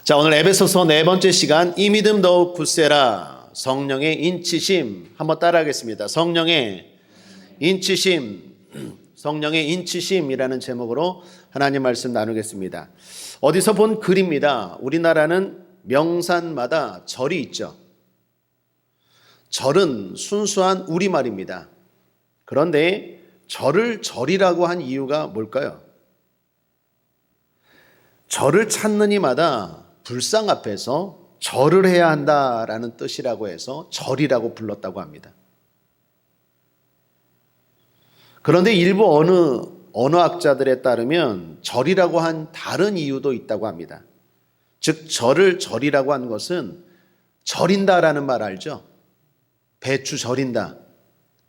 자, 오늘 에베소서 네 번째 시간, 이 믿음 더욱 굳세라. 성령의 인치심 한번 따라하겠습니다. 성령의 인치심, 성령의 인치심이라는 제목으로 하나님 말씀 나누겠습니다. 어디서 본 글입니다. 우리나라는 명산마다 절이 있죠. 절은 순수한 우리말입니다. 그런데 절을 절이라고 한 이유가 뭘까요? 절을 찾는 이마다 불상 앞에서 절을 해야 한다라는 뜻이라고 해서 절이라고 불렀다고 합니다. 그런데 일부 언어학자들에 따르면 절이라고 한 다른 이유도 있다고 합니다. 즉 절을 절이라고 한 것은 절인다라는 말 알죠? 배추 절인다,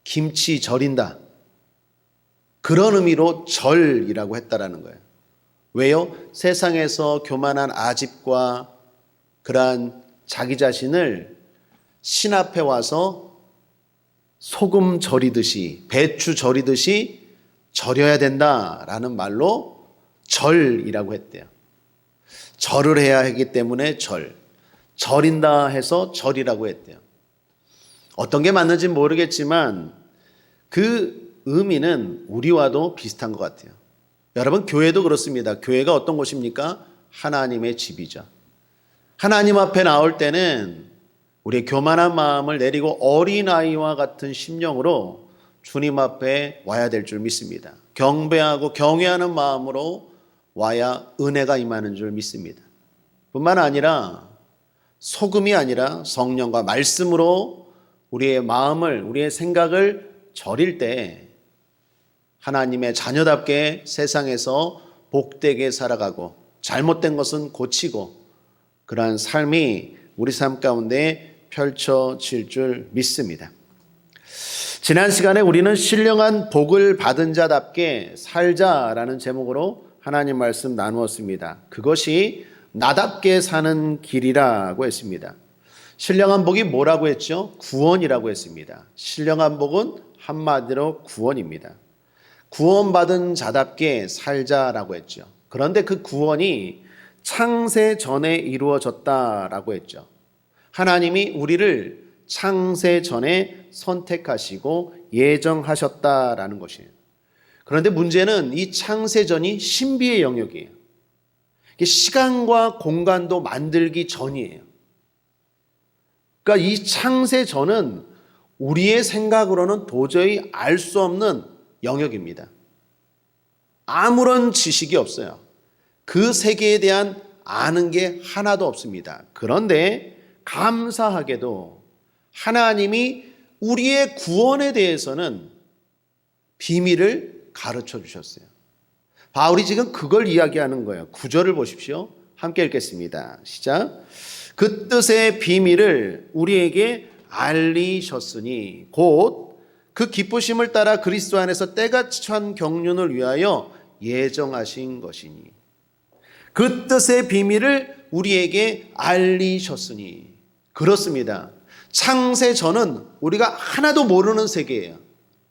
김치 절인다, 그런 의미로 절이라고 했다라는 거예요. 왜요? 세상에서 교만한 아집과 그러한 자기 자신을 신 앞에 와서 소금 절이듯이, 배추 절이듯이 절여야 된다라는 말로 절이라고 했대요. 절을 해야 하기 때문에 절인다 해서 절이라고 했대요. 어떤 게 맞는지 모르겠지만 그 의미는 우리와도 비슷한 것 같아요. 여러분, 교회도 그렇습니다. 교회가 어떤 곳입니까? 하나님의 집이죠. 하나님 앞에 나올 때는 우리의 교만한 마음을 내리고 어린아이와 같은 심령으로 주님 앞에 와야 될 줄 믿습니다. 경배하고 경외하는 마음으로 와야 은혜가 임하는 줄 믿습니다. 뿐만 아니라 소금이 아니라 성령과 말씀으로 우리의 마음을, 우리의 생각을 절일 때 하나님의 자녀답게 세상에서 복되게 살아가고 잘못된 것은 고치고 그러한 삶이 우리 삶 가운데 펼쳐질 줄 믿습니다. 지난 시간에 우리는 신령한 복을 받은 자답게 살자라는 제목으로 하나님 말씀 나누었습니다. 그것이 나답게 사는 길이라고 했습니다. 신령한 복이 뭐라고 했죠? 구원이라고 했습니다. 신령한 복은 한마디로 구원입니다. 구원받은 자답게 살자라고 했죠. 그런데 그 구원이 창세 전에 이루어졌다라고 했죠. 하나님이 우리를 창세 전에 선택하시고 예정하셨다라는 것이에요. 그런데 문제는 이 창세 전이 신비의 영역이에요. 시간과 공간도 만들기 전이에요. 그러니까 이 창세 전은 우리의 생각으로는 도저히 알 수 없는 영역입니다. 아무런 지식이 없어요. 그 세계에 대한 아는 게 하나도 없습니다. 그런데 감사하게도 하나님이 우리의 구원에 대해서는 비밀을 가르쳐 주셨어요. 바울이 지금 그걸 이야기하는 거예요. 9절을 보십시오. 함께 읽겠습니다. 시작. 그 뜻의 비밀을 우리에게 알리셨으니 곧 그 기쁘심을 따라 그리스도 안에서 때가 찬 경륜을 위하여 예정하신 것이니, 그 뜻의 비밀을 우리에게 알리셨으니. 그렇습니다. 창세 전은 우리가 하나도 모르는 세계예요.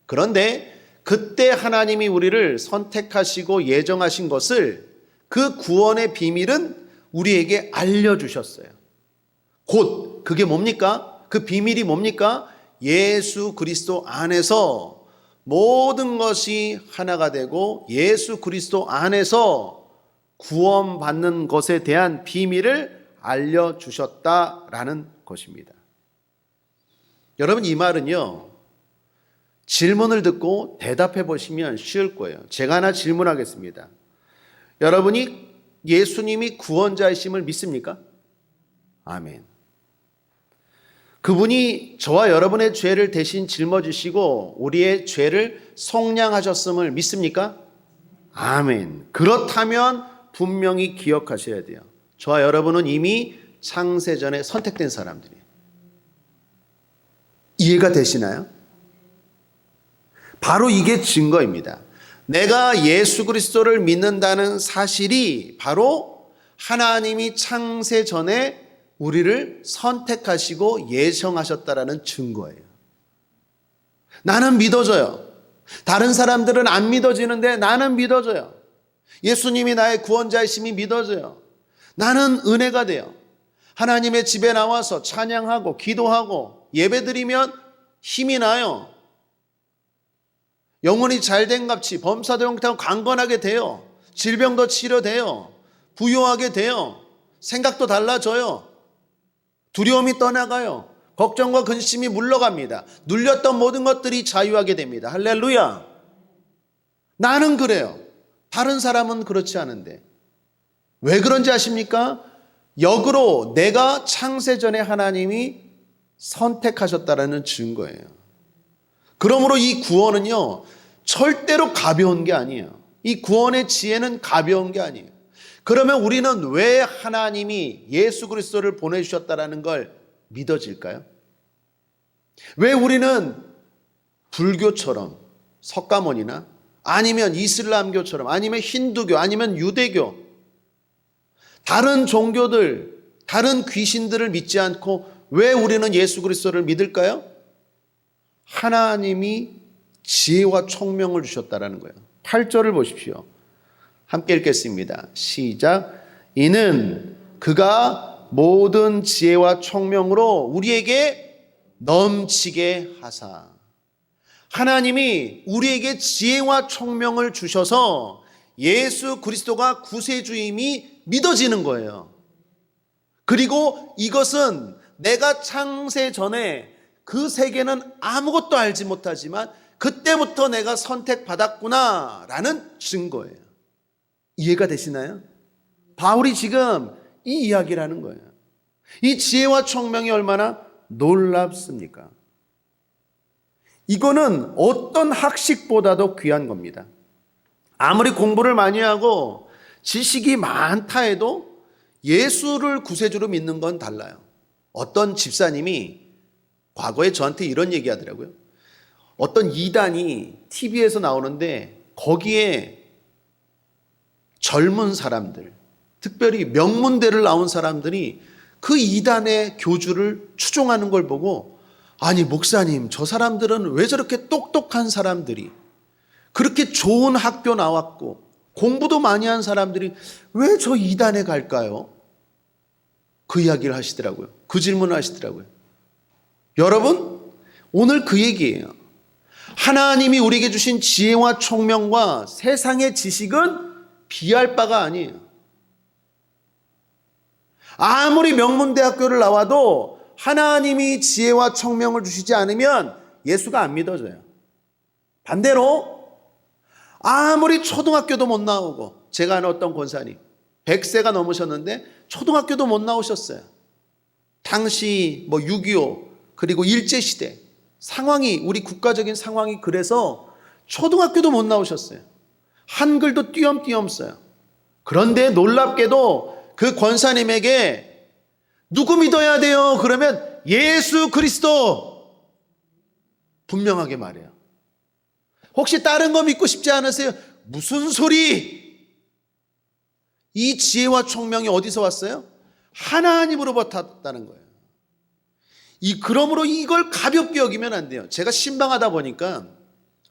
그런데 그때 하나님이 우리를 선택하시고 예정하신 것을, 그 구원의 비밀은 우리에게 알려주셨어요. 곧 그게 뭡니까? 그 비밀이 뭡니까? 예수 그리스도 안에서 모든 것이 하나가 되고 예수 그리스도 안에서 구원받는 것에 대한 비밀을 알려주셨다라는 것입니다. 여러분, 이 말은요, 질문을 듣고 대답해 보시면 쉬울 거예요. 제가 하나 질문하겠습니다. 여러분이 예수님이 구원자이심을 믿습니까? 아멘. 그분이 저와 여러분의 죄를 대신 짊어지시고 우리의 죄를 속량하셨음을 믿습니까? 아멘. 그렇다면 분명히 기억하셔야 돼요. 저와 여러분은 이미 창세전에 선택된 사람들이에요. 이해가 되시나요? 바로 이게 증거입니다. 내가 예수 그리스도를 믿는다는 사실이 바로 하나님이 창세전에 우리를 선택하시고 예정하셨다라는 증거예요. 나는 믿어져요. 다른 사람들은 안 믿어지는데 나는 믿어져요. 예수님이 나의 구원자이심이 믿어져요. 나는 은혜가 되어 하나님의 집에 나와서 찬양하고 기도하고 예배드리면 힘이 나요. 영혼이 잘된갑지 범사도 영탁하고 강건하게 돼요. 질병도 치료돼요. 부유하게 돼요. 생각도 달라져요. 두려움이 떠나가요. 걱정과 근심이 물러갑니다. 눌렸던 모든 것들이 자유하게 됩니다. 할렐루야. 나는 그래요. 다른 사람은 그렇지 않은데. 왜 그런지 아십니까? 역으로 내가 창세전에 하나님이 선택하셨다라는 증거예요. 그러므로 이 구원은요, 절대로 가벼운 게 아니에요. 이 구원의 지혜는 가벼운 게 아니에요. 그러면 우리는 왜 하나님이 예수 그리스도를 보내주셨다라는 걸 믿어질까요? 왜 우리는 불교처럼 석가모니나 아니면 이슬람교처럼 아니면 힌두교 아니면 유대교 다른 종교들, 다른 귀신들을 믿지 않고 왜 우리는 예수 그리스도를 믿을까요? 하나님이 지혜와 총명을 주셨다라는 거예요. 8절을 보십시오. 함께 읽겠습니다. 시작. 이는 그가 모든 지혜와 총명으로 우리에게 넘치게 하사. 하나님이 우리에게 지혜와 총명을 주셔서 예수 그리스도가 구세주임이 믿어지는 거예요. 그리고 이것은 내가 창세 전에 그 세계는 아무것도 알지 못하지만 그때부터 내가 선택받았구나 라는 증거예요. 이해가 되시나요? 바울이 지금 이 이야기를 하는 거예요. 이 지혜와 총명이 얼마나 놀랍습니까? 이거는 어떤 학식보다도 귀한 겁니다. 아무리 공부를 많이 하고 지식이 많다 해도 예수를 구세주로 믿는 건 달라요. 어떤 집사님이 과거에 저한테 이런 얘기 하더라고요. 어떤 이단이 TV에서 나오는데 거기에 젊은 사람들, 특별히 명문대를 나온 사람들이 그 이단의 교주를 추종하는 걸 보고 아니 목사님 저 사람들은 왜 저렇게 똑똑한 사람들이 그렇게 좋은 학교 나왔고 공부도 많이 한 사람들이 왜 저 이단에 갈까요? 그 이야기를 하시더라고요. 그 질문을 하시더라고요. 여러분 오늘 그 얘기예요. 하나님이 우리에게 주신 지혜와 총명과 세상의 지식은 비할 바가 아니에요. 아무리 명문대학교를 나와도 하나님이 지혜와 총명을 주시지 않으면 예수가 안 믿어져요. 반대로 아무리 초등학교도 못 나오고 제가 아는 어떤 권사님 100세가 넘으셨는데 초등학교도 못 나오셨어요. 당시 6.25 그리고 일제시대 상황이 우리 국가적인 상황이 그래서 초등학교도 못 나오셨어요. 한글도 띄엄띄엄 써요. 그런데 놀랍게도 그 권사님에게 누구 믿어야 돼요? 그러면 예수 그리스도 분명하게 말해요. 혹시 다른 거 믿고 싶지 않으세요? 무슨 소리? 이 지혜와 총명이 어디서 왔어요? 하나님으로부터 왔다는 거예요. 그러므로 이걸 가볍게 여기면 안 돼요. 제가 신방하다 보니까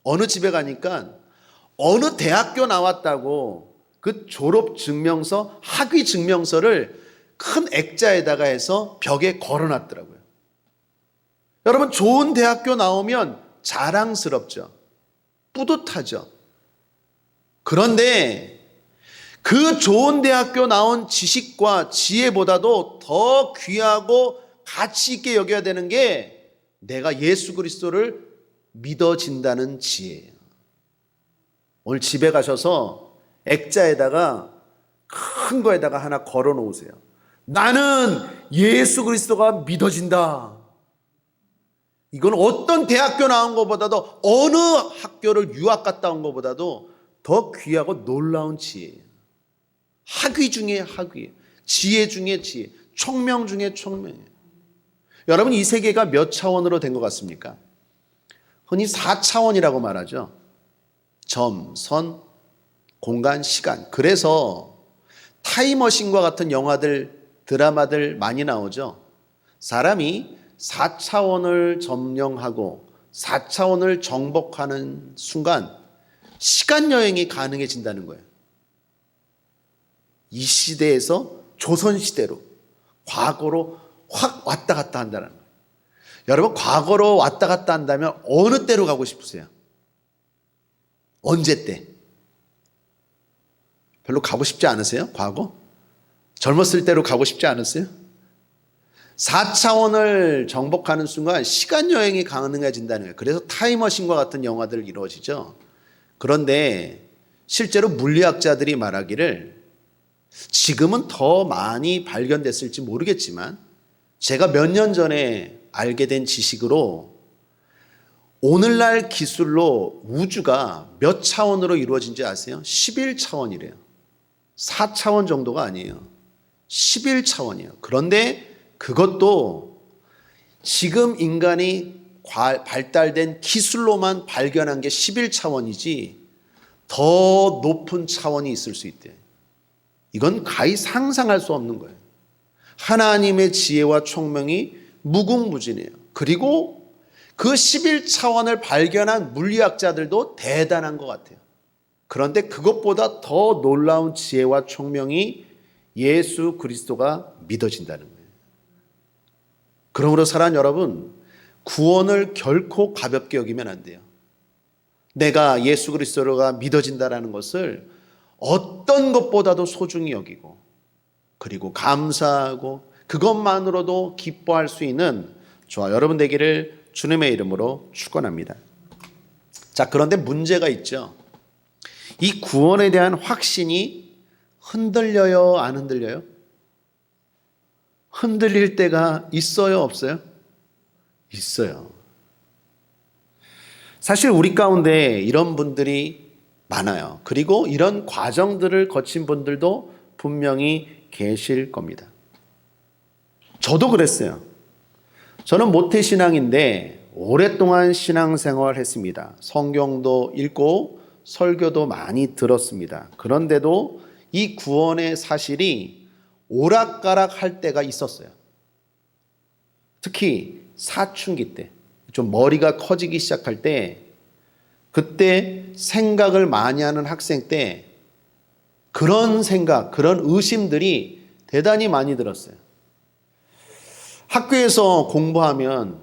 어느 집에 가니까 어느 대학교 나왔다고 그 졸업 증명서, 학위 증명서를 큰 액자에다가 해서 벽에 걸어놨더라고요. 여러분 좋은 대학교 나오면 자랑스럽죠. 뿌듯하죠. 그런데 그 좋은 대학교 나온 지식과 지혜보다도 더 귀하고 가치 있게 여겨야 되는 게 내가 예수 그리스도를 믿어진다는 지혜예요. 오늘 집에 가셔서 액자에다가 큰 거에다가 하나 걸어 놓으세요. 나는 예수 그리스도가 믿어진다. 이건 어떤 대학교 나온 것보다도 어느 학교를 유학 갔다 온 것보다도 더 귀하고 놀라운 지혜예요. 학위 중에 학위, 지혜 중에 지혜, 총명 중에 총명이에요. 여러분 이 세계가 몇 차원으로 된 것 같습니까? 흔히 4차원이라고 말하죠. 점, 선, 공간, 시간. 그래서 타임머신과 같은 영화들, 드라마들 많이 나오죠. 사람이 4차원을 점령하고 4차원을 정복하는 순간 시간여행이 가능해진다는 거예요. 이 시대에서 조선시대로, 과거로 확 왔다 갔다 한다는 거예요. 여러분, 과거로 왔다 갔다 한다면 어느 때로 가고 싶으세요? 언제 때? 별로 가고 싶지 않으세요? 과거? 젊었을 때로 가고 싶지 않으세요? 4차원을 정복하는 순간 시간여행이 가능해진다는 거예요. 그래서 타임머신과 같은 영화들 이루어지죠. 그런데 실제로 물리학자들이 말하기를 지금은 더 많이 발견됐을지 모르겠지만 제가 몇 년 전에 알게 된 지식으로 오늘날 기술로 우주가 몇 차원으로 이루어진지 아세요? 11차원이래요. 4차원 정도가 아니에요. 11차원이에요. 그런데 그것도 지금 인간이 발달된 기술로만 발견한 게 11차원이지 더 높은 차원이 있을 수 있대요. 이건 가히 상상할 수 없는 거예요. 하나님의 지혜와 총명이 무궁무진해요. 그리고 그 11차원을 발견한 물리학자들도 대단한 것 같아요. 그런데 그것보다 더 놀라운 지혜와 총명이 예수 그리스도가 믿어진다는 거예요. 그러므로 사랑하는 여러분, 구원을 결코 가볍게 여기면 안 돼요. 내가 예수 그리스도가 믿어진다는 것을 어떤 것보다도 소중히 여기고 그리고 감사하고 그것만으로도 기뻐할 수 있는 저와 여러분 되기를 주님의 이름으로 축원합니다. 자, 그런데 문제가 있죠. 이 구원에 대한 확신이 흔들려요, 안 흔들려요? 흔들릴 때가 있어요, 없어요? 있어요. 사실 우리 가운데 이런 분들이 많아요. 그리고 이런 과정들을 거친 분들도 분명히 계실 겁니다. 저도 그랬어요. 저는 모태신앙인데 오랫동안 신앙생활을 했습니다. 성경도 읽고 설교도 많이 들었습니다. 그런데도 이 구원의 사실이 오락가락 할 때가 있었어요. 특히 사춘기 때, 좀 머리가 커지기 시작할 때, 그때 생각을 많이 하는 학생 때 그런 생각, 그런 의심들이 대단히 많이 들었어요. 학교에서 공부하면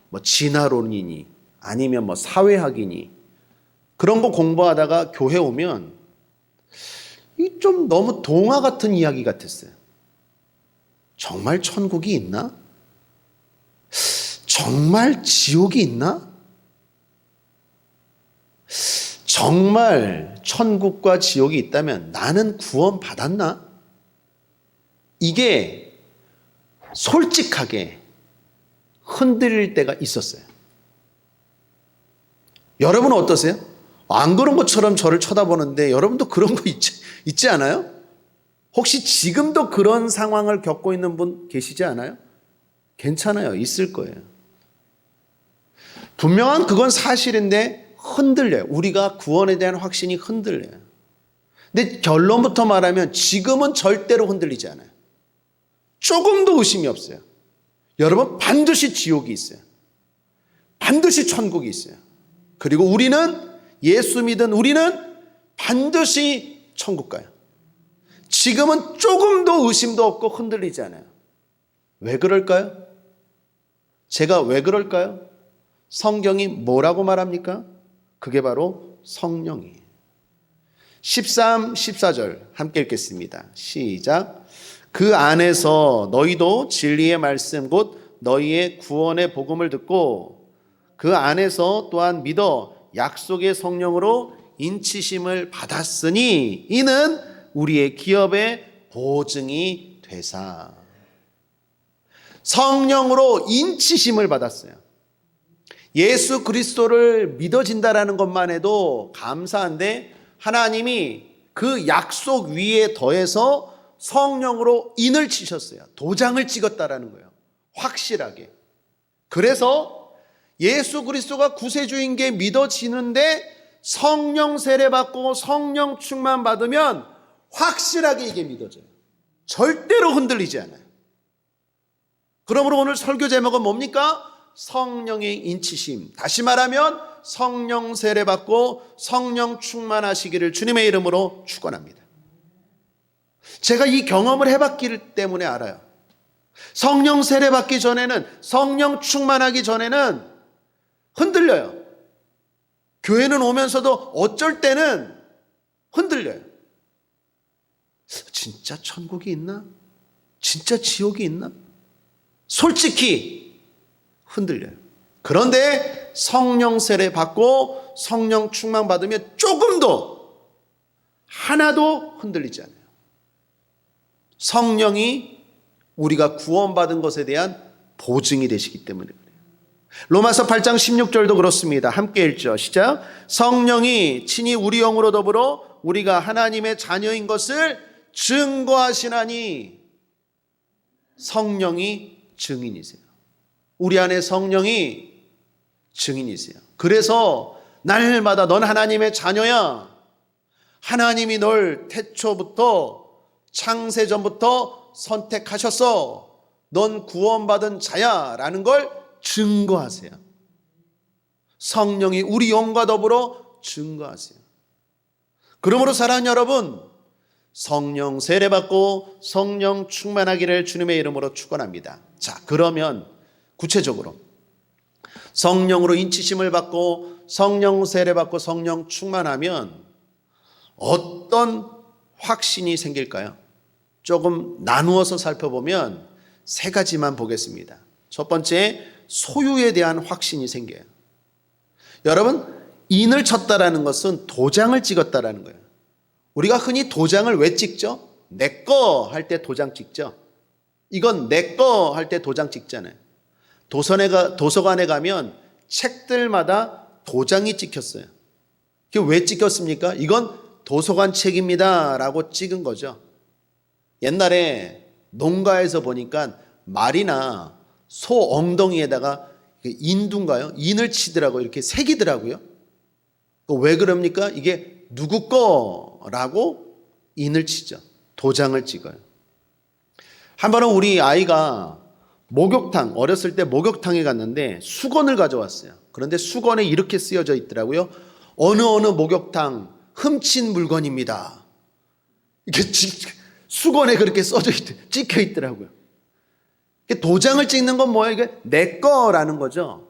뭐 진화론이니 아니면 뭐 사회학이니 그런 거 공부하다가 교회 오면 이 좀 너무 동화 같은 이야기 같았어요. 정말 천국이 있나? 정말 지옥이 있나? 정말 천국과 지옥이 있다면 나는 구원 받았나? 이게 솔직하게 흔들릴 때가 있었어요. 여러분은 어떠세요? 안 그런 것처럼 저를 쳐다보는데 여러분도 그런 거 있지 않아요? 혹시 지금도 그런 상황을 겪고 있는 분 계시지 않아요? 괜찮아요. 있을 거예요. 분명한 그건 사실인데 흔들려요. 우리가 구원에 대한 확신이 흔들려요. 근데 결론부터 말하면 지금은 절대로 흔들리지 않아요. 조금도 의심이 없어요. 여러분, 반드시 지옥이 있어요. 반드시 천국이 있어요. 그리고 우리는, 예수 믿은 우리는 반드시 천국 가요. 지금은 조금도 의심도 없고 흔들리지 않아요. 왜 그럴까요? 제가 왜 그럴까요? 성경이 뭐라고 말합니까? 그게 바로 성령이에요. 13, 14절 함께 읽겠습니다. 시작. 그 안에서 너희도 진리의 말씀 곧 너희의 구원의 복음을 듣고 그 안에서 또한 믿어 약속의 성령으로 인치심을 받았으니 이는 우리의 기업의 보증이 되사. 성령으로 인치심을 받았어요. 예수 그리스도를 믿어진다라는 것만 해도 감사한데 하나님이 그 약속 위에 더해서 성령으로 인을 치셨어요. 도장을 찍었다라는 거예요. 확실하게. 그래서 예수 그리스도가 구세주인 게 믿어지는데 성령 세례 받고 성령 충만 받으면 확실하게 이게 믿어져요. 절대로 흔들리지 않아요. 그러므로 오늘 설교 제목은 뭡니까? 성령의 인치심. 다시 말하면 성령 세례 받고 성령 충만하시기를 주님의 이름으로 축원합니다. 제가 이 경험을 해봤기 때문에 알아요. 성령 세례 받기 전에는, 성령 충만하기 전에는 흔들려요. 교회는 오면서도 어쩔 때는 흔들려요. 진짜 천국이 있나? 진짜 지옥이 있나? 솔직히 흔들려요. 그런데 성령 세례 받고 성령 충만 받으면 조금도 하나도 흔들리지 않아요. 성령이 우리가 구원받은 것에 대한 보증이 되시기 때문에 그래요. 로마서 8장 16절도 그렇습니다. 함께 읽죠. 시작. 성령이 친히 우리 영으로 더불어 우리가 하나님의 자녀인 것을 증거하시나니. 성령이 증인이세요. 우리 안에 성령이 증인이세요. 그래서 날마다 넌 하나님의 자녀야. 하나님이 널 태초부터, 창세전부터 선택하셨어. 넌 구원받은 자야 라는 걸 증거하세요. 성령이 우리 영과 더불어 증거하세요. 그러므로 사랑하는 여러분, 성령 세례받고 성령 충만하기를 주님의 이름으로 축원합니다. 자, 그러면 구체적으로 성령으로 인치심을 받고 성령 세례받고 성령 충만하면 어떤 확신이 생길까요? 조금 나누어서 살펴보면 세 가지만 보겠습니다. 첫 번째, 소유에 대한 확신이 생겨요. 여러분, 인을 쳤다라는 것은 도장을 찍었다라는 거예요. 우리가 흔히 도장을 왜 찍죠? 내 거 할 때 도장 찍죠. 이건 내 거 할 때 도장 찍잖아요. 도서관에 가면 책들마다 도장이 찍혔어요. 그게 왜 찍혔습니까? 이건 도서관 책입니다 라고 찍은 거죠. 옛날에 농가에서 보니까 말이나 소 엉덩이에다가 인두인가요? 인을 치더라고요. 이렇게 새기더라고요. 왜 그럽니까? 이게 누구 거라고 인을 치죠. 도장을 찍어요. 한 번은 우리 아이가 목욕탕, 어렸을 때 목욕탕에 갔는데 수건을 가져왔어요. 그런데 수건에 이렇게 쓰여져 있더라고요. 어느 목욕탕 훔친 물건입니다. 이게 수건에 그렇게 찍혀 있더라고요. 도장을 찍는 건 뭐예요? 이게 내 거라는 거죠.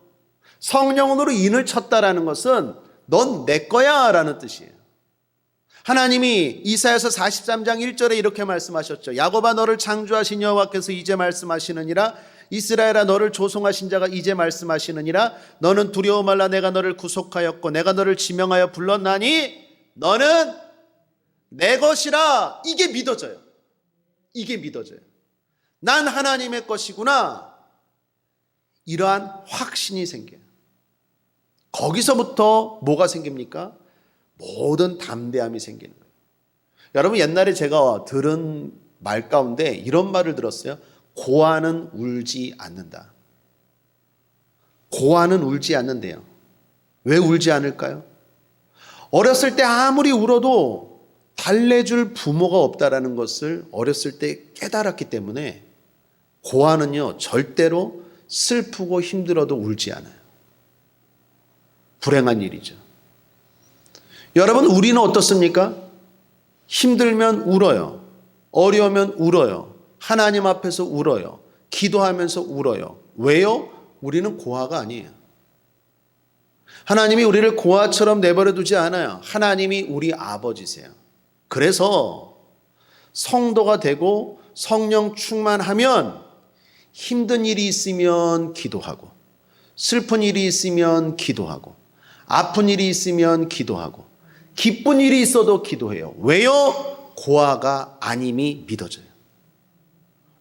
성령으로 인을 쳤다라는 것은 넌 내 거야 라는 뜻이에요. 하나님이 이사야서 43장 1절에 이렇게 말씀하셨죠. 야곱아 너를 창조하신 여호와께서 이제 말씀하시느니라. 이스라엘아 너를 조성하신 자가 이제 말씀하시느니라. 너는 두려워 말라. 내가 너를 구속하였고 내가 너를 지명하여 불렀나니 너는 내 것이라. 이게 믿어져요. 이게 믿어져요. 난 하나님의 것이구나. 이러한 확신이 생겨요. 거기서부터 뭐가 생깁니까? 모든 담대함이 생기는 거예요. 여러분, 옛날에 제가 들은 말 가운데 이런 말을 들었어요. 고아는 울지 않는다. 고아는 울지 않는데요. 왜 울지 않을까요? 어렸을 때 아무리 울어도 달래줄 부모가 없다라는 것을 어렸을 때 깨달았기 때문에 고아는요 절대로 슬프고 힘들어도 울지 않아요. 불행한 일이죠. 여러분, 우리는 어떻습니까? 힘들면 울어요. 어려우면 울어요. 하나님 앞에서 울어요. 기도하면서 울어요. 왜요? 우리는 고아가 아니에요. 하나님이 우리를 고아처럼 내버려 두지 않아요. 하나님이 우리 아버지세요. 그래서 성도가 되고 성령 충만하면 힘든 일이 있으면 기도하고, 슬픈 일이 있으면 기도하고, 아픈 일이 있으면 기도하고, 기쁜 일이 있어도 기도해요. 왜요? 고아가 아님이 믿어져요.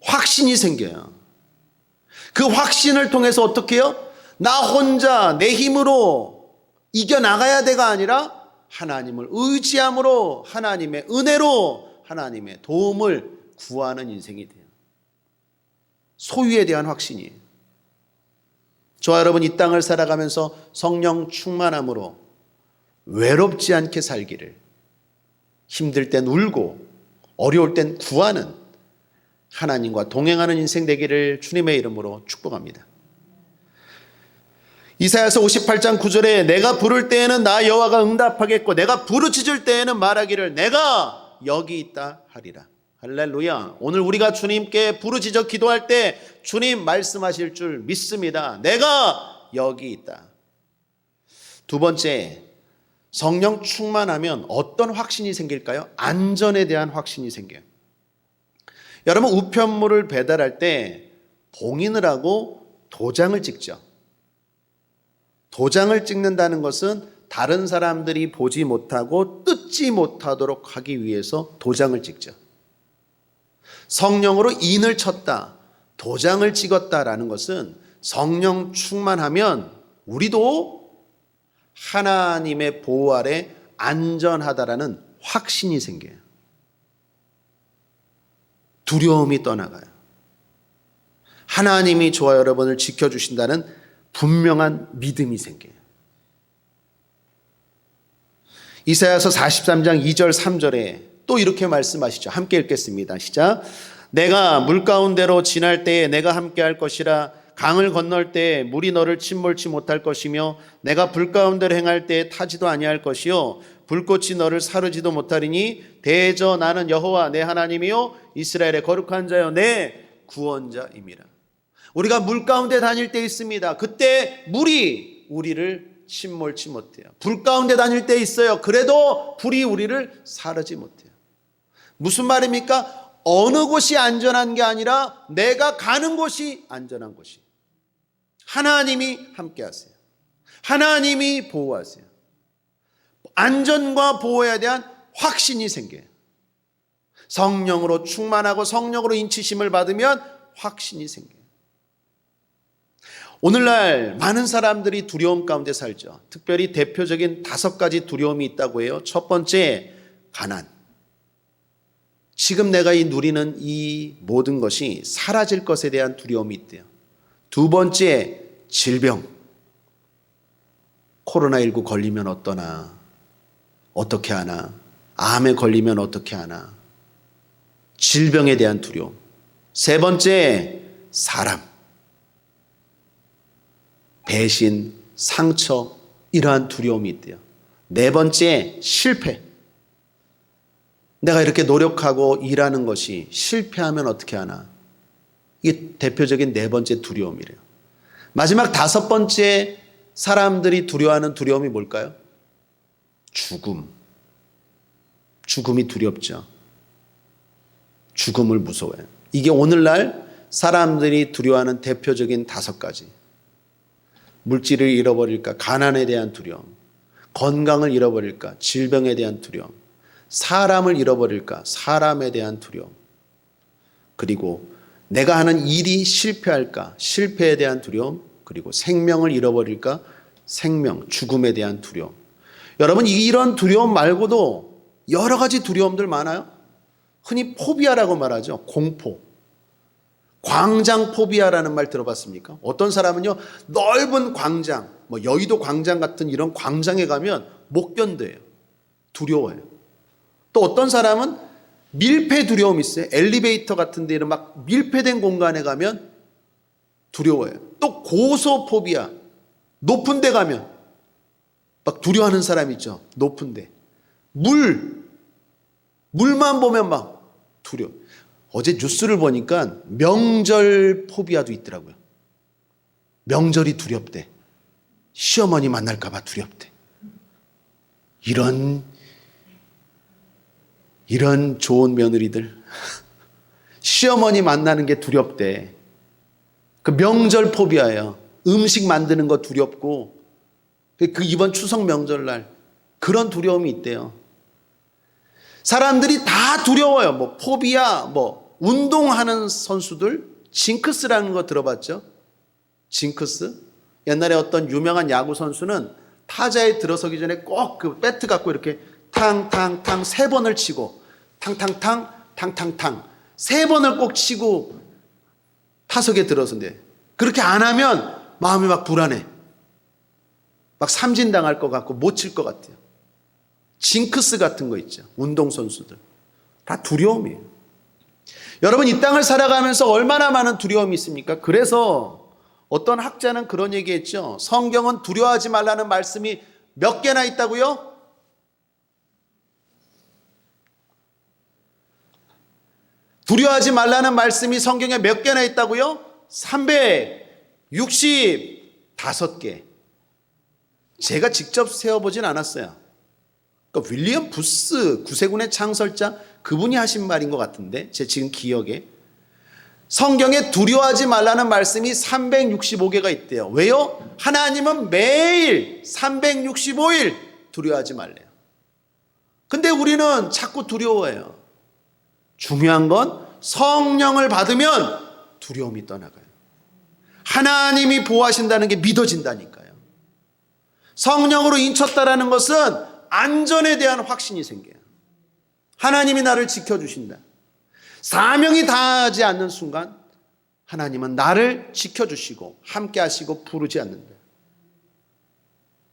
확신이 생겨요. 그 확신을 통해서 어떻게 해요? 나 혼자 내 힘으로 이겨나가야 돼가 아니라 하나님을 의지함으로, 하나님의 은혜로 하나님의 도움을 구하는 인생이 돼요. 소유에 대한 확신이에요. 저와 여러분, 이 땅을 살아가면서 성령 충만함으로 외롭지 않게 살기를, 힘들 땐 울고 어려울 땐 구하는 하나님과 동행하는 인생 되기를 주님의 이름으로 축복합니다. 이사야서 58장 9절에 내가 부를 때에는 나 여호와가 응답하겠고 내가 부르짖을 때에는 말하기를 내가 여기 있다 하리라. 할렐루야. 오늘 우리가 주님께 부르짖어 기도할 때 주님 말씀하실 줄 믿습니다. 내가 여기 있다. 두 번째, 성령 충만하면 어떤 확신이 생길까요? 안전에 대한 확신이 생겨요. 여러분, 우편물을 배달할 때 봉인을 하고 도장을 찍죠. 도장을 찍는다는 것은 다른 사람들이 보지 못하고 뜯지 못하도록 하기 위해서 도장을 찍죠. 성령으로 인을 쳤다, 도장을 찍었다라는 것은 성령 충만하면 우리도 하나님의 보호 아래 안전하다라는 확신이 생겨요. 두려움이 떠나가요. 하나님이 저와 여러분을 지켜주신다는 분명한 믿음이 생겨요. 이사야서 43장 2절 3절에 또 이렇게 말씀하시죠. 함께 읽겠습니다. 시작. 내가 물 가운데로 지날 때에 내가 함께 할 것이라. 강을 건널 때에 물이 너를 침몰치 못할 것이며 내가 불 가운데로 행할 때에 타지도 아니할 것이요 불꽃이 너를 사르지도 못하리니 대저 나는 여호와 내 하나님이요 이스라엘의 거룩한 자여 내 구원자임이라. 우리가 물 가운데 다닐 때 있습니다. 그때 물이 우리를 침몰치 못해요. 불 가운데 다닐 때 있어요. 그래도 불이 우리를 사르지 못해요. 무슨 말입니까? 어느 곳이 안전한 게 아니라 내가 가는 곳이 안전한 곳이. 하나님이 함께 하세요. 하나님이 보호하세요. 안전과 보호에 대한 확신이 생겨요. 성령으로 충만하고 성령으로 인치심을 받으면 확신이 생겨요. 오늘날 많은 사람들이 두려움 가운데 살죠. 특별히 대표적인 5가지 두려움이 있다고 해요. 첫 번째, 가난. 지금 내가 누리는 이 모든 것이 사라질 것에 대한 두려움이 있대요. 두 번째, 질병. 코로나19 걸리면 어떠나, 어떻게 하나, 암에 걸리면 어떻게 하나, 질병에 대한 두려움. 세 번째, 사람. 배신, 상처, 이러한 두려움이 있대요. 네 번째, 실패. 내가 이렇게 노력하고 일하는 것이 실패하면 어떻게 하나. 이게 대표적인 네 번째 두려움이래요. 마지막 5번째 사람들이 두려워하는 두려움이 뭘까요? 죽음. 죽음이 두렵죠. 죽음을 무서워해요. 이게 오늘날 사람들이 두려워하는 대표적인 5가지. 물질을 잃어버릴까? 가난에 대한 두려움. 건강을 잃어버릴까? 질병에 대한 두려움. 사람을 잃어버릴까? 사람에 대한 두려움. 그리고 내가 하는 일이 실패할까? 실패에 대한 두려움. 그리고 생명을 잃어버릴까? 생명, 죽음에 대한 두려움. 여러분, 이런 두려움 말고도 여러 가지 두려움들 많아요. 흔히 포비아라고 말하죠. 공포. 광장 포비아라는 말 들어봤습니까? 어떤 사람은요, 넓은 광장, 여의도 광장 같은 이런 광장에 가면 못 견뎌요. 두려워요. 또 어떤 사람은 밀폐 두려움이 있어요. 엘리베이터 같은 데 이런 막 밀폐된 공간에 가면 두려워요. 또 고소포비아, 높은 데 가면 막 두려워하는 사람 있죠. 높은 데. 물만 보면 막 두려워. 어제 뉴스를 보니까 명절 포비아도 있더라고요. 명절이 두렵대. 시어머니 만날까 봐 두렵대. 이런 좋은 며느리들. 시어머니 만나는 게 두렵대. 그 명절 포비아예요. 음식 만드는 거 두렵고, 그 이번 추석 명절날 그런 두려움이 있대요. 사람들이 다 두려워요. 포비아, 운동하는 선수들, 징크스라는 거 들어봤죠? 징크스? 옛날에 어떤 유명한 야구 선수는 타자에 들어서기 전에 꼭 그 배트 갖고 이렇게 탕탕탕 3번을 치고, 탕탕탕, 탕탕탕 3번을 꼭 치고 타석에 들어선대. 그렇게 안 하면 마음이 막 불안해. 막 삼진당할 것 같고 못 칠 것 같아요. 징크스 같은 거 있죠. 운동선수들. 다 두려움이에요. 여러분, 이 땅을 살아가면서 얼마나 많은 두려움이 있습니까? 그래서 어떤 학자는 그런 얘기했죠. 성경은 두려워하지 말라는 말씀이 몇 개나 있다고요? 두려워하지 말라는 말씀이 성경에 몇 개나 있다고요? 365개. 제가 직접 세어보진 않았어요. 그러니까 윌리엄 부스 구세군의 창설자 그분이 하신 말인 것 같은데 제 지금 기억에 성경에 두려워하지 말라는 말씀이 365개가 있대요. 왜요? 하나님은 매일 365일 두려워하지 말래요. 근데 우리는 자꾸 두려워해요. 중요한 건 성령을 받으면 두려움이 떠나가요. 하나님이 보호하신다는 게 믿어진다니까요. 성령으로 인쳤다라는 것은 안전에 대한 확신이 생겨요. 하나님이 나를 지켜주신다. 사명이 다하지 않는 순간 하나님은 나를 지켜주시고 함께 하시고 부르지 않는다.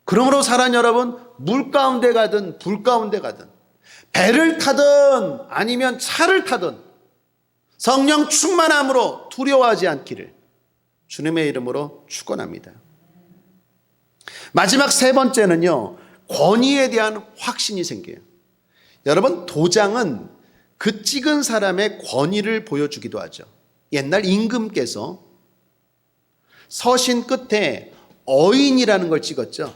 그러므로 사랑 여러분, 물 가운데 가든 불 가운데 가든 배를 타든 아니면 차를 타든 성령 충만함으로 두려워하지 않기를 주님의 이름으로 축원합니다. 마지막 세 번째는요, 권위에 대한 확신이 생겨요. 여러분, 도장은 그 찍은 사람의 권위를 보여주기도 하죠. 옛날 임금께서 서신 끝에 어인이라는 걸 찍었죠.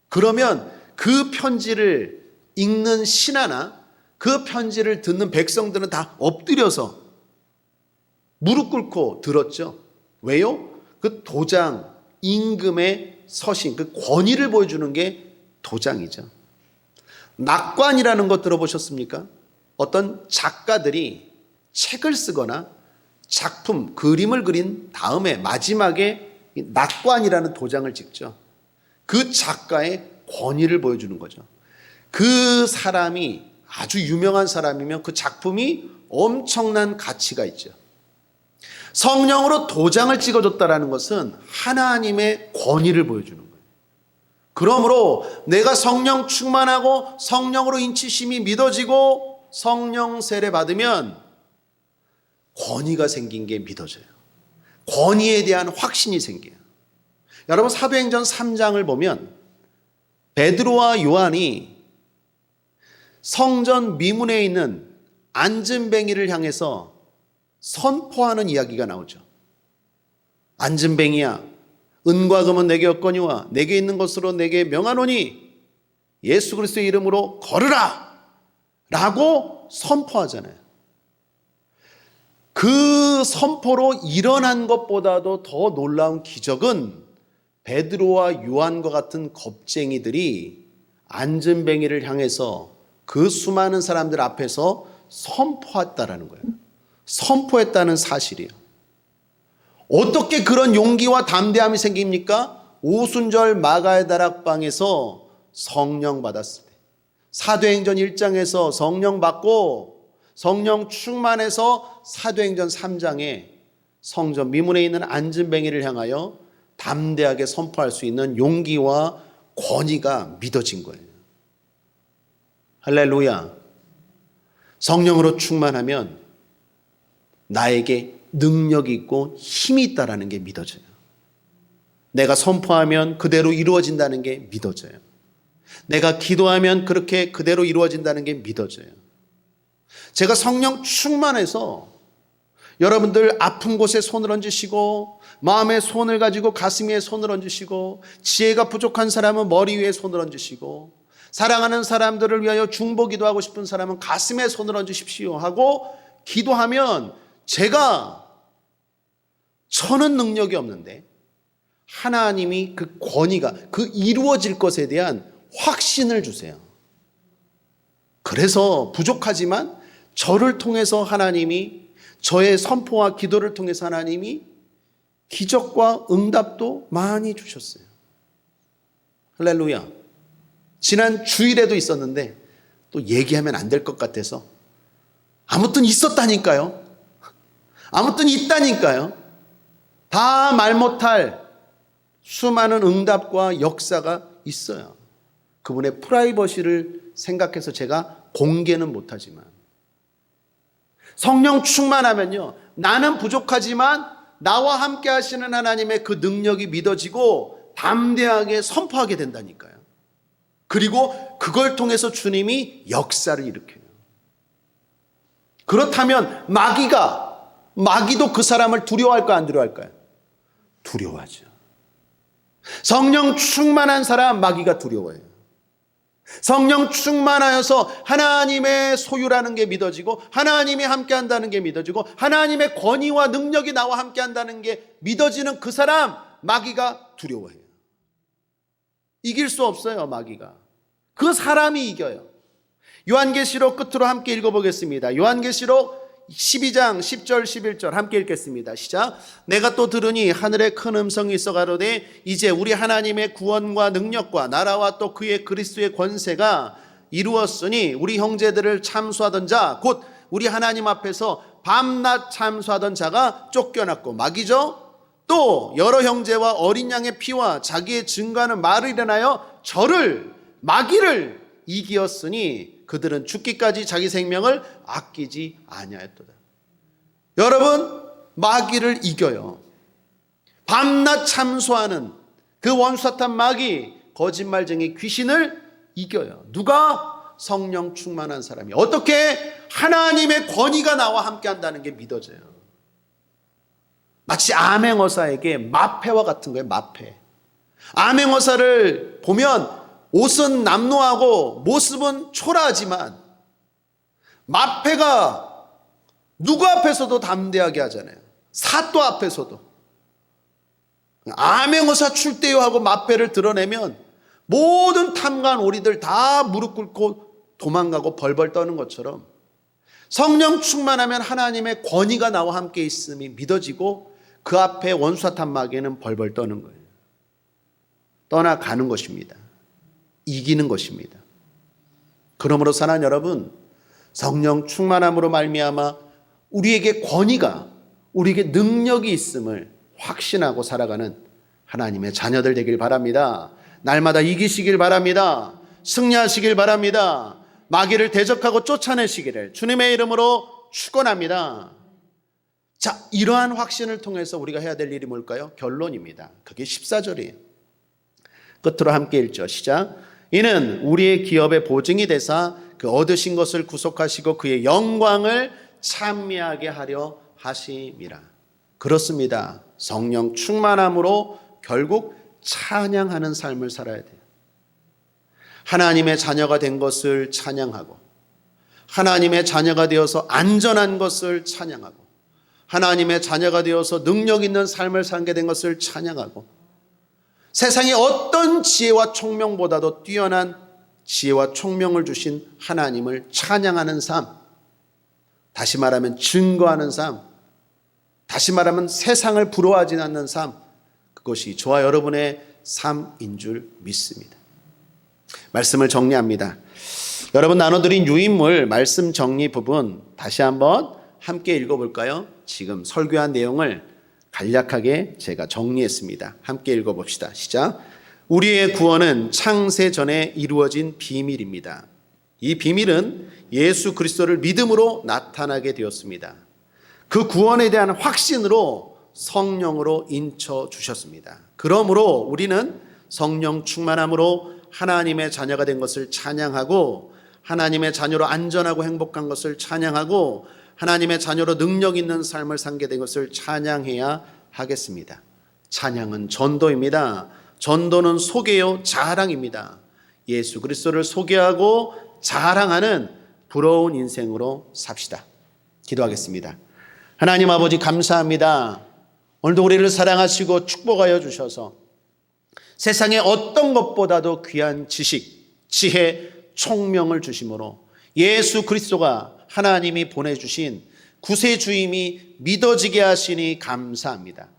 그러면 그 편지를 읽는 신하나 그 편지를 듣는 백성들은 다 엎드려서 무릎 꿇고 들었죠. 왜요? 그 도장, 임금의 서신, 그 권위를 보여주는 게 도장이죠. 낙관이라는 거 들어보셨습니까? 어떤 작가들이 책을 쓰거나 작품, 그림을 그린 다음에 마지막에 낙관이라는 도장을 찍죠. 그 작가의 권위를 보여주는 거죠. 그 사람이 아주 유명한 사람이면 그 작품이 엄청난 가치가 있죠. 성령으로 도장을 찍어줬다는 것은 하나님의 권위를 보여주는 거예요. 그러므로 내가 성령 충만하고 성령으로 인치심이 믿어지고 성령 세례 받으면 권위가 생긴 게 믿어져요. 권위에 대한 확신이 생겨요. 여러분, 사도행전 3장을 보면 베드로와 요한이 성전 미문에 있는 안진뱅이를 향해서 선포하는 이야기가 나오죠. 안진뱅이야, 은과 금은 내게 없거니와 내게 있는 것으로 내게 명하노니 예수 그리스도의 이름으로 걸으라 라고 선포하잖아요. 그 선포로 일어난 것보다도 더 놀라운 기적은 베드로와 요한과 같은 겁쟁이들이 안진뱅이를 향해서 그 수많은 사람들 앞에서 선포했다라는 거예요. 선포했다는 사실이에요. 어떻게 그런 용기와 담대함이 생깁니까? 오순절 마가의 다락방에서 성령 받았을 때, 사도행전 1장에서 성령 받고 성령 충만해서 사도행전 3장에 성전 미문에 있는 안진뱅이를 향하여 담대하게 선포할 수 있는 용기와 권위가 믿어진 거예요. 할렐루야. 성령으로 충만하면 나에게 능력이 있고 힘이 있다는 게 믿어져요. 내가 선포하면 그대로 이루어진다는 게 믿어져요. 내가 기도하면 그렇게 그대로 이루어진다는 게 믿어져요. 제가 성령 충만해서 여러분들 아픈 곳에 손을 얹으시고 마음에 손을 가지고 가슴 위에 손을 얹으시고 지혜가 부족한 사람은 머리 위에 손을 얹으시고 사랑하는 사람들을 위하여 중보기도 하고 싶은 사람은 가슴에 손을 얹으십시오 하고 기도하면 저는 능력이 없는데 하나님이 그 권위가 그 이루어질 것에 대한 확신을 주세요. 그래서 부족하지만 저를 통해서 하나님이 저의 선포와 기도를 통해서 하나님이 기적과 응답도 많이 주셨어요. 할렐루야. 지난 주일에도 있었는데 또 얘기하면 안 될 것 같아서 아무튼 있었다니까요. 아무튼 있다니까요. 다 말 못할 수많은 응답과 역사가 있어요. 그분의 프라이버시를 생각해서 제가 공개는 못하지만 성령 충만하면요, 나는 부족하지만 나와 함께 하시는 하나님의 그 능력이 믿어지고 담대하게 선포하게 된다니까요. 그리고 그걸 통해서 주님이 역사를 일으켜요. 그렇다면 마귀도 그 사람을 두려워할까요? 안 두려워할까요? 두려워하죠. 성령 충만한 사람 마귀가 두려워해요. 성령 충만하여서 하나님의 소유라는 게 믿어지고 하나님이 함께한다는 게 믿어지고 하나님의 권위와 능력이 나와 함께한다는 게 믿어지는 그 사람 마귀가 두려워해요. 이길 수 없어요. 마귀가. 그 사람이 이겨요. 요한계시록 끝으로 함께 읽어보겠습니다. 요한계시록 12장 10절 11절 함께 읽겠습니다. 시작. 내가 또 들으니 하늘에 큰 음성이 있어 가로되 이제 우리 하나님의 구원과 능력과 나라와 또 그의 그리스도의 권세가 이루었으니 우리 형제들을 참수하던 자 곧 우리 하나님 앞에서 밤낮 참수하던 자가 쫓겨났고 마귀죠. 또 여러 형제와 어린 양의 피와 자기의 증거하는 말을 일어나여 마귀를 이기었으니 그들은 죽기까지 자기 생명을 아끼지 아니하였도다. 여러분, 마귀를 이겨요. 밤낮 참소하는 그 원수사탄 마귀, 거짓말쟁이 귀신을 이겨요. 누가? 성령 충만한 사람이. 어떻게? 하나님의 권위가 나와 함께한다는 게 믿어져요. 마치 암행어사에게 마패와 같은 거예요. 마패. 암행어사를 보면 옷은 남루하고 모습은 초라하지만 마패가 누구 앞에서도 담대하게 하잖아요. 사또 앞에서도. 암행어사 출대요 하고 마패를 드러내면 모든 탐관 오리들 다 무릎 꿇고 도망가고 벌벌 떠는 것처럼 성령 충만하면 하나님의 권위가 나와 함께 있음이 믿어지고 그 앞에 원수사탄 마귀는 벌벌 떠는 거예요. 떠나가는 것입니다. 이기는 것입니다. 그러므로 사랑하는 여러분, 성령 충만함으로 말미암아 우리에게 권위가, 우리에게 능력이 있음을 확신하고 살아가는 하나님의 자녀들 되길 바랍니다. 날마다 이기시길 바랍니다. 승리하시길 바랍니다. 마귀를 대적하고 쫓아내시기를 주님의 이름으로 축원합니다. 자, 이러한 확신을 통해서 우리가 해야 될 일이 뭘까요? 결론입니다. 그게 14절이에요. 끝으로 함께 읽죠. 시작. 이는 우리의 기업의 보증이 되사 그 얻으신 것을 구속하시고 그의 영광을 찬미하게 하려 하심이라. 그렇습니다. 성령 충만함으로 결국 찬양하는 삶을 살아야 돼요. 하나님의 자녀가 된 것을 찬양하고 하나님의 자녀가 되어서 안전한 것을 찬양하고 하나님의 자녀가 되어서 능력 있는 삶을 살게 된 것을 찬양하고 세상의 어떤 지혜와 총명보다도 뛰어난 지혜와 총명을 주신 하나님을 찬양하는 삶, 다시 말하면 증거하는 삶, 다시 말하면 세상을 부러워하지 않는 삶, 그것이 저와 여러분의 삶인 줄 믿습니다. 말씀을 정리합니다. 여러분 나눠드린 유인물 말씀 정리 부분 다시 한번 함께 읽어볼까요? 지금 설교한 내용을 간략하게 제가 정리했습니다. 함께 읽어봅시다. 시작. 우리의 구원은 창세 전에 이루어진 비밀입니다. 이 비밀은 예수 그리스도를 믿음으로 나타나게 되었습니다. 그 구원에 대한 확신으로 성령으로 인쳐 주셨습니다. 그러므로 우리는 성령 충만함으로 하나님의 자녀가 된 것을 찬양하고 하나님의 자녀로 안전하고 행복한 것을 찬양하고 하나님의 자녀로 능력 있는 삶을 살게 된 것을 찬양해야 하겠습니다. 찬양은 전도입니다. 전도는 소개요, 자랑입니다. 예수 그리스도를 소개하고 자랑하는 부러운 인생으로 삽시다. 기도하겠습니다. 하나님 아버지 감사합니다. 오늘도 우리를 사랑하시고 축복하여 주셔서 세상의 어떤 것보다도 귀한 지식, 지혜, 총명을 주심으로 예수 그리스도가 하나님이 보내주신 구세주임이 믿어지게 하시니 감사합니다.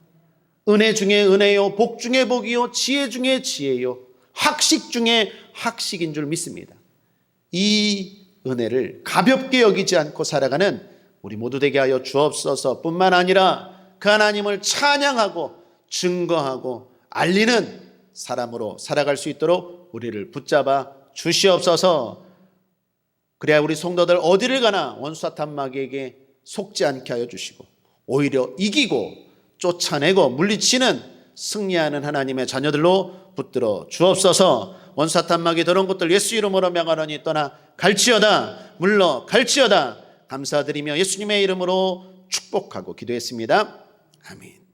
은혜 중에 은혜요, 복 중에 복이요, 지혜 중에 지혜요, 학식 중에 학식인 줄 믿습니다. 이 은혜를 가볍게 여기지 않고 살아가는 우리 모두 되게 하여 주옵소서. 뿐만 아니라 그 하나님을 찬양하고 증거하고 알리는 사람으로 살아갈 수 있도록 우리를 붙잡아 주시옵소서. 그래야 우리 성도들 어디를 가나 원수사탄 마귀에게 속지 않게 하여 주시고 오히려 이기고 쫓아내고 물리치는 승리하는 하나님의 자녀들로 붙들어 주옵소서. 원수사탄 마귀 더러운 것들 예수 이름으로 명하노니 떠나 갈지어다. 물러 갈지어다. 감사드리며 예수님의 이름으로 축복하고 기도했습니다. 아멘.